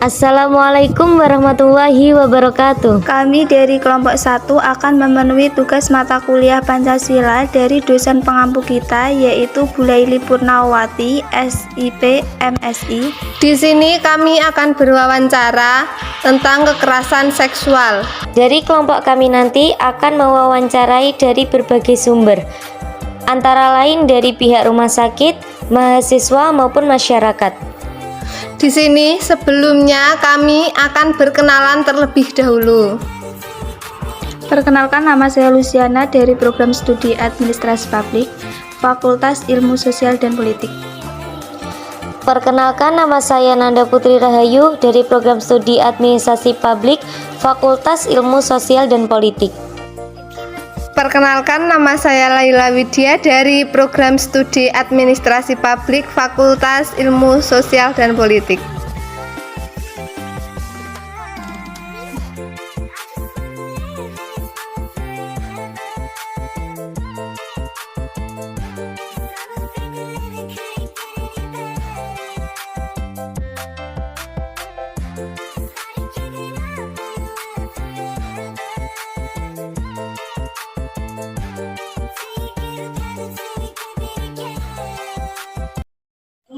Assalamualaikum warahmatullahi wabarakatuh. Kami dari kelompok 1 akan memenuhi tugas mata kuliah Pancasila dari dosen pengampu kita, yaitu Bu Laili Purnawati, SIP MSI. Di sini kami akan berwawancara tentang kekerasan seksual. Dari kelompok kami nanti akan mewawancarai dari berbagai sumber, antara lain dari pihak rumah sakit, mahasiswa maupun masyarakat. Di sini sebelumnya kami akan berkenalan terlebih dahulu. Perkenalkan, nama saya Luciana dari program studi Administrasi Publik, Fakultas Ilmu Sosial dan Politik. Perkenalkan, nama saya Nanda Putri Rahayu dari program studi Administrasi Publik, Fakultas Ilmu Sosial dan Politik. Perkenalkan, nama saya Laila Widya dari program studi Administrasi Publik, Fakultas Ilmu Sosial dan Politik.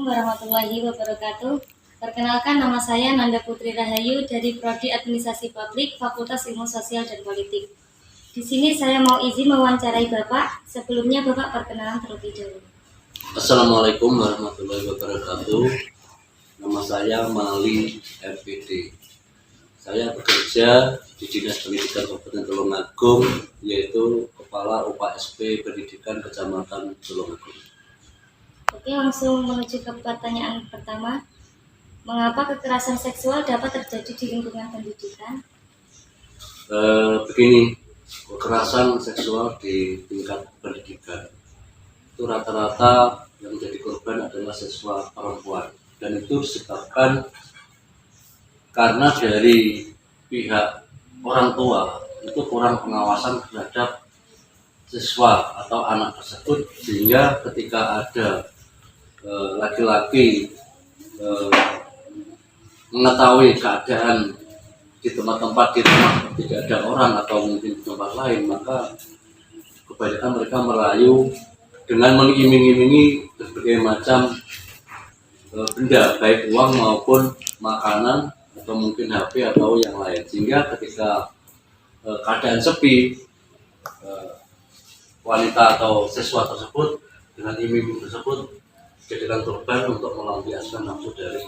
Warahmatullahi wabarakatuh. Perkenalkan, nama saya Nanda Putri Rahayu dari Prodi Administrasi Publik, Fakultas Ilmu Sosial dan Politik. Di sini saya mau izin mewawancarai Bapak. Sebelumnya Bapak perkenalan terlebih dahulu. Assalamualaikum warahmatullahi wabarakatuh. Nama saya Mali MPD. Saya bekerja di Dinas Pendidikan Kabupaten Tulungagung, yaitu Kepala UPSP Pendidikan Kecamatan Tulungagung. Oke, langsung menuju ke pertanyaan pertama. Mengapa kekerasan seksual dapat terjadi di lingkungan pendidikan? Begini, kekerasan seksual di tingkat pendidikan itu rata-rata yang menjadi korban adalah siswa perempuan, dan itu disebabkan karena dari pihak orang tua itu kurang pengawasan terhadap siswa atau anak tersebut, sehingga ketika ada laki-laki mengetahui keadaan di tempat-tempat di rumah tidak ada orang atau mungkin di tempat lain, maka kebanyakan mereka merayu dengan mengiming-imingi berbagai macam benda, baik uang maupun makanan atau mungkin HP atau yang lain, sehingga ketika keadaan sepi, wanita atau siswa tersebut dengan iming-iming tersebut jadikan korban untuk melampiaskan nafsu dari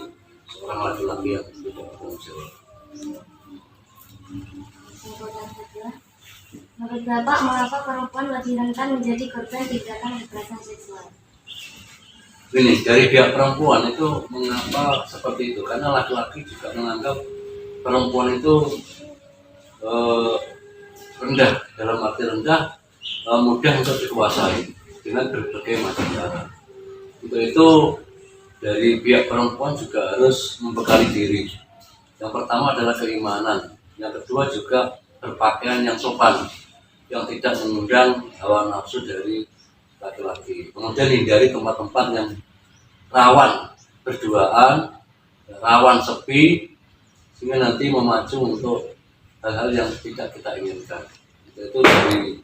seorang laki-laki yang tidak bertanggung jawab. Menurut Bapak, mengapa perempuan lebih rentan menjadi korban tindakan kekerasan seksual? Ini dari pihak perempuan itu mengapa seperti itu? Karena laki-laki juga menganggap perempuan itu rendah, dalam arti rendah, mudah untuk dikuasai dengan berbagai macam cara. Untuk itu dari pihak perempuan juga harus membekali diri. Yang pertama adalah keimanan, yang kedua juga berpakaian yang sopan, yang tidak mengundang hawa nafsu dari laki-laki. Kemudian hindari tempat-tempat yang rawan berduaan, rawan sepi, sehingga nanti memacu untuk hal-hal yang tidak kita inginkan. Itu dari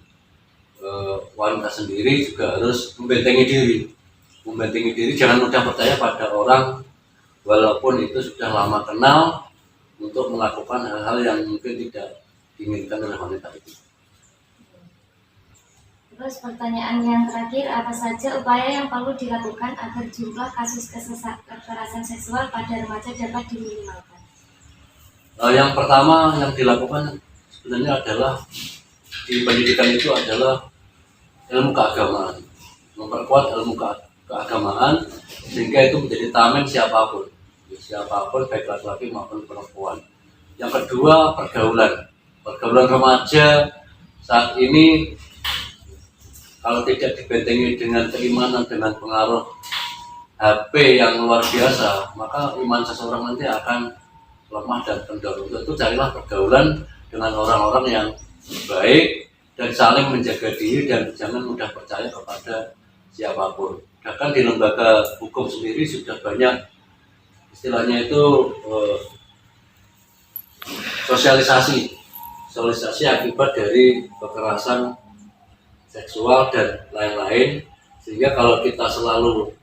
wanita sendiri juga harus membentengi diri. Jangan mudah percaya pada orang walaupun itu sudah lama kenal, untuk melakukan hal-hal yang mungkin tidak diinginkan oleh wanita itu. Terus pertanyaan yang terakhir, apa saja upaya yang perlu dilakukan agar jumlah kasus kekerasan seksual pada remaja dapat diminimalkan? Yang pertama yang dilakukan sebenarnya adalah di pendidikan itu adalah ilmu keagamaan, memperkuat ilmu keagamaan sehingga itu menjadi tameng siapapun baik laki-laki maupun perempuan. Yang kedua, pergaulan remaja saat ini kalau tidak dibentengi dengan keimanan, dengan pengaruh HP yang luar biasa, maka iman seseorang nanti akan lemah dan kendor. Untuk itu carilah pergaulan dengan orang-orang yang baik dan saling menjaga diri, dan jangan mudah percaya kepada siapapun. Bahkan di lembaga hukum sendiri sudah banyak istilahnya itu sosialisasi akibat dari kekerasan seksual dan lain-lain, sehingga kalau kita selalu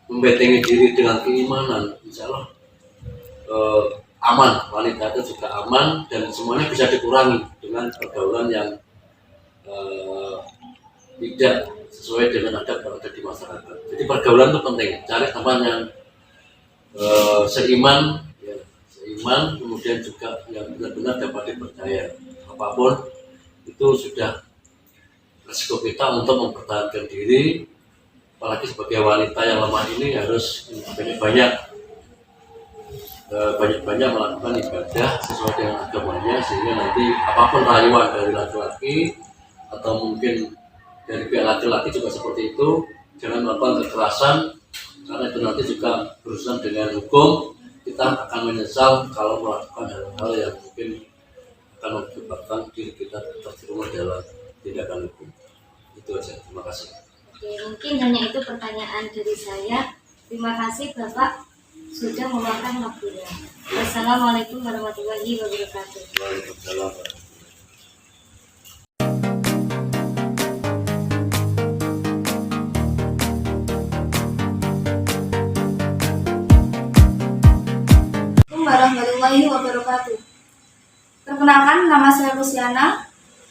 membentengi diri dengan keimanan, insya Allah aman, wanita itu juga aman dan semuanya bisa dikurangi dengan pergaulan yang tidak sesuai dengan adab yang ada di masyarakat. Jadi pergaulan itu penting, cari teman yang seiman, ya, seiman, kemudian juga yang benar-benar dapat dipercaya. Apapun itu sudah resiko kita untuk mempertahankan diri, apalagi sebagai wanita yang lemah ini harus banyak-banyak melakukan ibadah sesuai dengan agamanya, sehingga nanti apapun rayuan dari laki-laki atau mungkin dari pihak laki-laki juga seperti itu, jangan melakukan kekerasan, karena itu nanti juga berurusan dengan hukum. Kita akan menyesal kalau melakukan hal-hal yang mungkin akan mengakibatkan diri kita terjerumus dalam tindakan hukum. Itu aja, terima kasih. Oke, mungkin hanya itu pertanyaan dari saya. Terima kasih Bapak sudah memakan waktunya. Wassalamualaikum warahmatullahi wabarakatuh. Waalaikumsalam. Assalamualaikum warahmatullahi wabarakatuh. Perkenalkan, nama saya Luciana.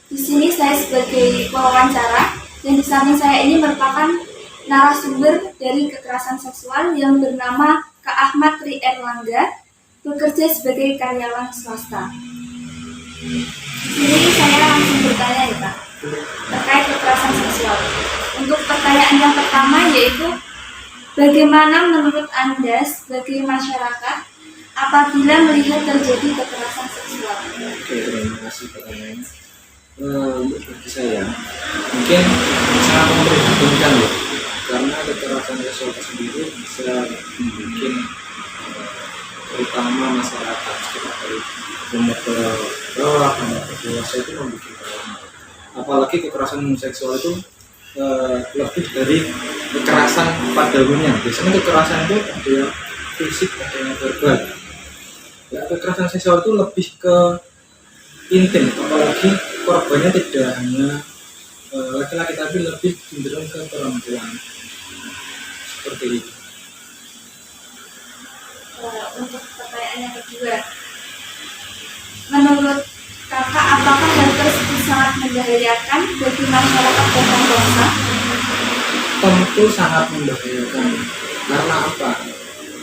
Di sini saya sebagai pewawancara, dan di samping saya ini merupakan narasumber dari kekerasan seksual yang bernama Kak Ahmad Tri Erlangga, bekerja sebagai karyawan swasta. Di sini saya langsung bertanya ya Pak, terkait kekerasan seksual. Untuk pertanyaan yang pertama yaitu, bagaimana menurut Anda sebagai masyarakat apabila melihat terjadi kekerasan seksual? Oke, terima kasih pertanyaannya. Untuk bagi saya, mungkin sangat memprihatinkan ya, karena kekerasan seksual sendiri bisa membuat terutama masyarakat seperti remaja, remaja dewasa itu membuat trauma. Apalagi kekerasan seksual itu lebih dari kekerasan pada umumnya. Biasanya kekerasan itu ada yang fisik, ada yang verbal. Ya, kekerasan seksual itu lebih ke intim, apalagi korbannya tidak hanya laki-laki tapi lebih cenderung ke perempuan seperti itu. Untuk pertanyaan yang kedua, menurut kakak apakah hal tersebut sangat membahayakan bagi masyarakat dan bangsa? Tentu sangat membahayakan. Karena apa?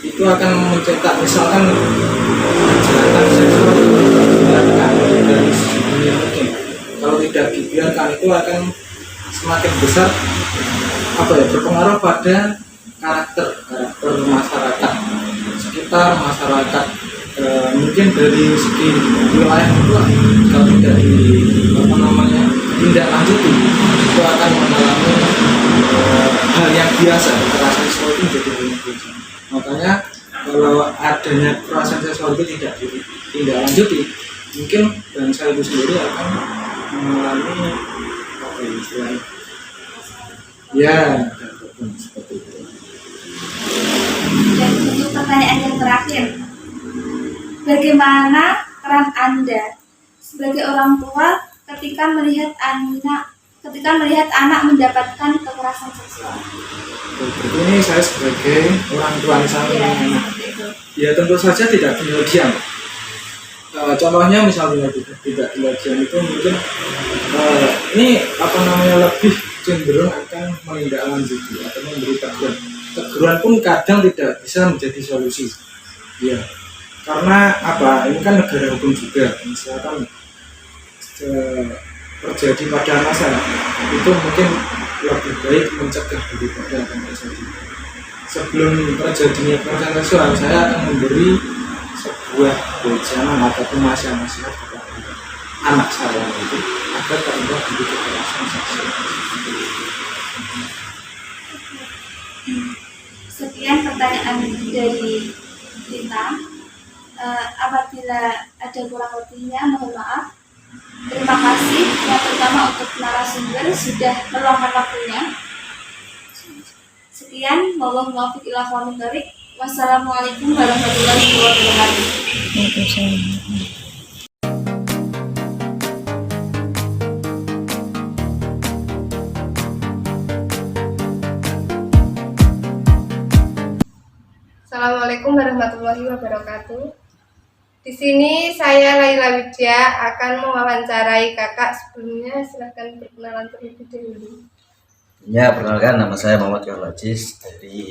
Itu akan mencetak, misalkan kejahatan seksual dibiarkan dari dunia mungkin. Kalau tidak dibiarkan itu akan semakin besar berpengaruh pada karakter masyarakat sekitar masyarakat. Mungkin dari segi wilayah itu kalau tidak tindak lanjuti itu akan mengalami hal yang biasa. Kekerasan seksual itu menjadi hal yang biasa. Makanya kalau adanya kekerasan seksual itu tidak ditindaklanjuti, mungkin bangsa itu sendiri akan mengalami istilahnya seperti itu. Dan untuk pertanyaan yang terakhir, bagaimana peran Anda sebagai orang tua ketika melihat anak mendapatkan kekerasan seksual? Ini saya sebagai orang tua misalnya ya tentu saja tidak diam. Contohnya misalnya tidak diam itu mungkin ini lebih cenderung akan menindaklanjuti atau memberi teguran. Teguran pun kadang tidak bisa menjadi solusi. Ya, karena ini kan negara hukum juga. Misalkan terjadi pada anak saya itu mungkin lebih baik mencegah daripada akan terjadi. Sebelum terjadinya kekerasan seksual, saya akan memberi sebuah bojanan atau nasihat kepada anak saya itu agar terhindar dari kekerasan seksual. Sekian pertanyaan dari kita. Apabila ada kurang lebihnya, mohon maaf. Terima kasih yang pertama untuk narasumber sudah meluangkan waktunya. Sekian, wassalamualaikum warahmatullahi wabarakatuh. Wassalamualaikum warahmatullahi wabarakatuh. warahmatullahi wabarakatuh. Di sini saya Laila Widya akan mewawancarai kakak. Sebelumnya silahkan berkenalan terlebih dahulu. Ya, perkenalkan nama saya Muhammad Khairul Aziz dari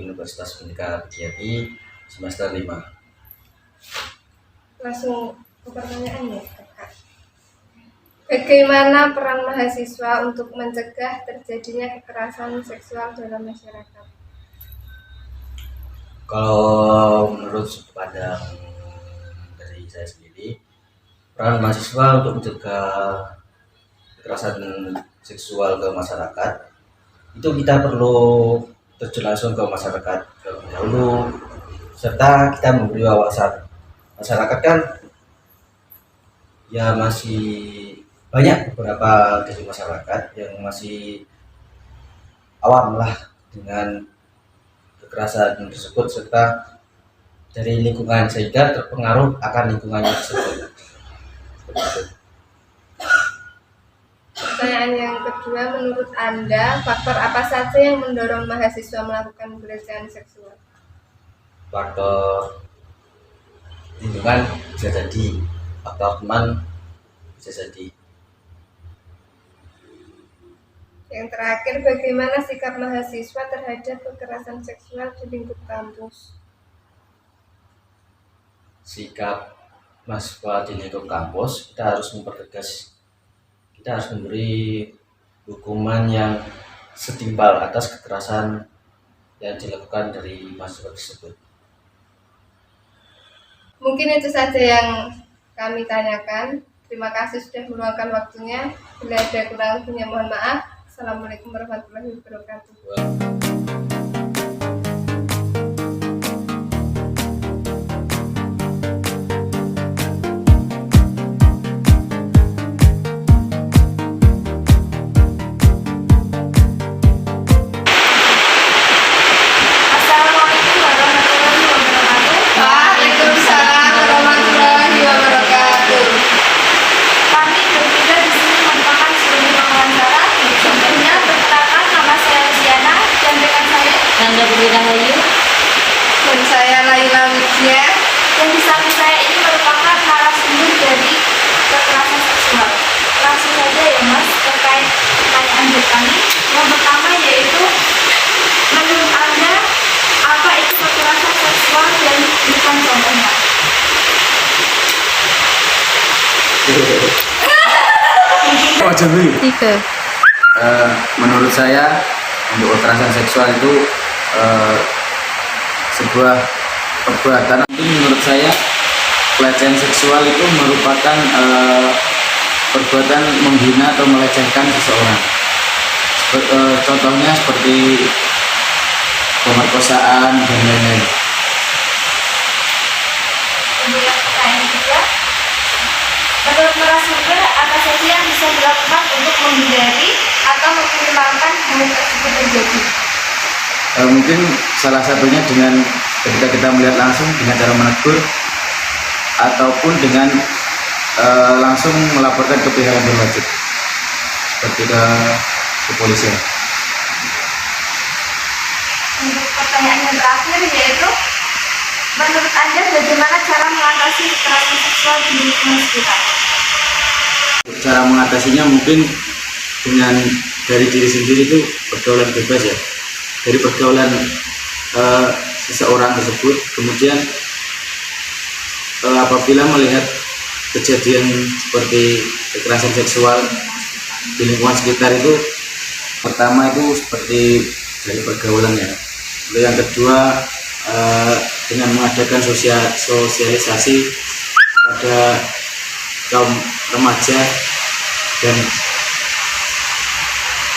Universitas Pendidikan Widya semester 5. Langsung ke pertanyaannya, kakak. Bagaimana peran mahasiswa untuk mencegah terjadinya kekerasan seksual dalam masyarakat? Kalau menurut sudut pandang dari saya sendiri, peran mahasiswa untuk mencegah kekerasan seksual ke masyarakat itu kita perlu terjun langsung ke masyarakat terlebih dahulu, serta kita memberi wawasan. Masyarakat kan ya masih banyak beberapa dari masyarakat yang masih awam lah dengan kekerasan tersebut, serta dari lingkungan sehingga terpengaruh akan lingkungannya tersebut. Pertanyaan yang kedua, menurut Anda faktor apa saja yang mendorong mahasiswa melakukan pelecehan seksual? Faktor lingkungan bisa jadi, faktor teman bisa jadi. Yang terakhir, bagaimana sikap mahasiswa terhadap kekerasan seksual di lingkup kampus? Sikap mahasiswa di lingkup kampus, kita harus mempertegas, kita harus memberi hukuman yang setimpal atas kekerasan yang dilakukan dari mahasiswa tersebut. Mungkin itu saja yang kami tanyakan. Terima kasih sudah meluangkan waktunya. Bila ada kurang lebihnya mohon maaf. Assalamualaikum warahmatullahi wabarakatuh. Assalamualaikum warahmatullahi wabarakatuh. Waalaikumsalam warahmatullahi wabarakatuh. Kami bertiga di sini merupakan sebagai wawancara. Sebelumnya perkenalkan, nama saya Luciana dan rekan saya Nanda Putri Rahayu. Dan saya Laila Widya. yang di samping saya ini merupakan narasumber dari kekerasan seksual. Langsung saja ya Mas, terkait pertanyaan dari kami. Yang pertama yaitu, menurut Anda apa itu kekerasan seksual dan bukan contohnya? Tiga. Menurut saya, untuk kekerasan seksual itu sebuah perbuatan. Menurut saya, pelecehan seksual itu merupakan perbuatan menghina atau melecehkan seseorang. Contohnya seperti pemerkosaan dan lain-lain. Kemudian pertanyaan kedua, menurut narasumber apa saja yang bisa dilakukan untuk menghindari atau meminimalkan hal tersebut terjadi? Mungkin salah satunya dengan ketika kita melihat langsung dengan cara menegur ataupun dengan langsung melaporkan ke pihak yang berwajib seperti ke kepolisian. Untuk pertanyaan yang terakhir yaitu, menurut Anda bagaimana cara mengatasi kekerasan seksual di lingkungan sekitar? Cara mengatasinya mungkin dengan dari diri sendiri itu pergaulan bebas ya, dari pergaulan seseorang tersebut. Kemudian apabila melihat kejadian seperti kekerasan seksual di lingkungan sekitar itu, pertama itu seperti dari pergaulan ya. Lalu yang kedua dengan mengadakan sosialisasi pada kaum remaja dan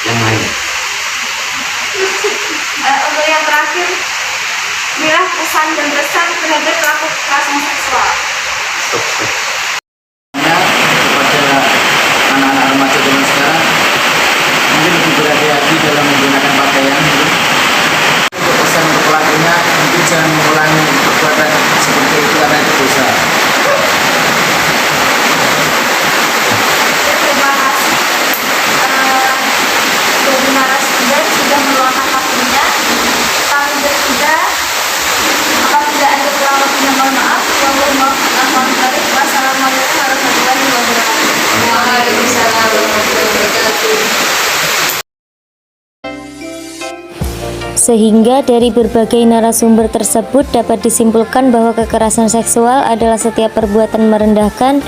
yang lain. Untuk yang terakhir, berilah pesan dan pesan terhadap pelaku kekerasan seksual. Stop. Ya, kepada anak-anak remaja zaman sekarang mungkin lebih berhati-hati dalam menggunakan pakaian. Untuk pesan untuk pelakunya, mungkin jangan mengulangi perbuatan seperti itu karena itu dosa. Terima kasih dari narasumber sudah meluangkan waktunya. Kami bertiga apabila Sehingga dari berbagai narasumber tersebut dapat disimpulkan bahwa kekerasan seksual adalah setiap perbuatan merendahkan,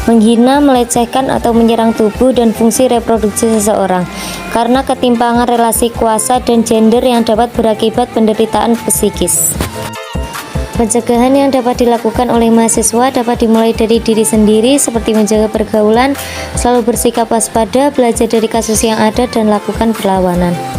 menghina, melecehkan, atau menyerang tubuh dan fungsi reproduksi seseorang karena ketimpangan relasi kuasa dan gender yang dapat berakibat penderitaan psikis. Pencegahan yang dapat dilakukan oleh mahasiswa dapat dimulai dari diri sendiri seperti menjaga pergaulan, selalu bersikap waspada, belajar dari kasus yang ada, dan lakukan perlawanan.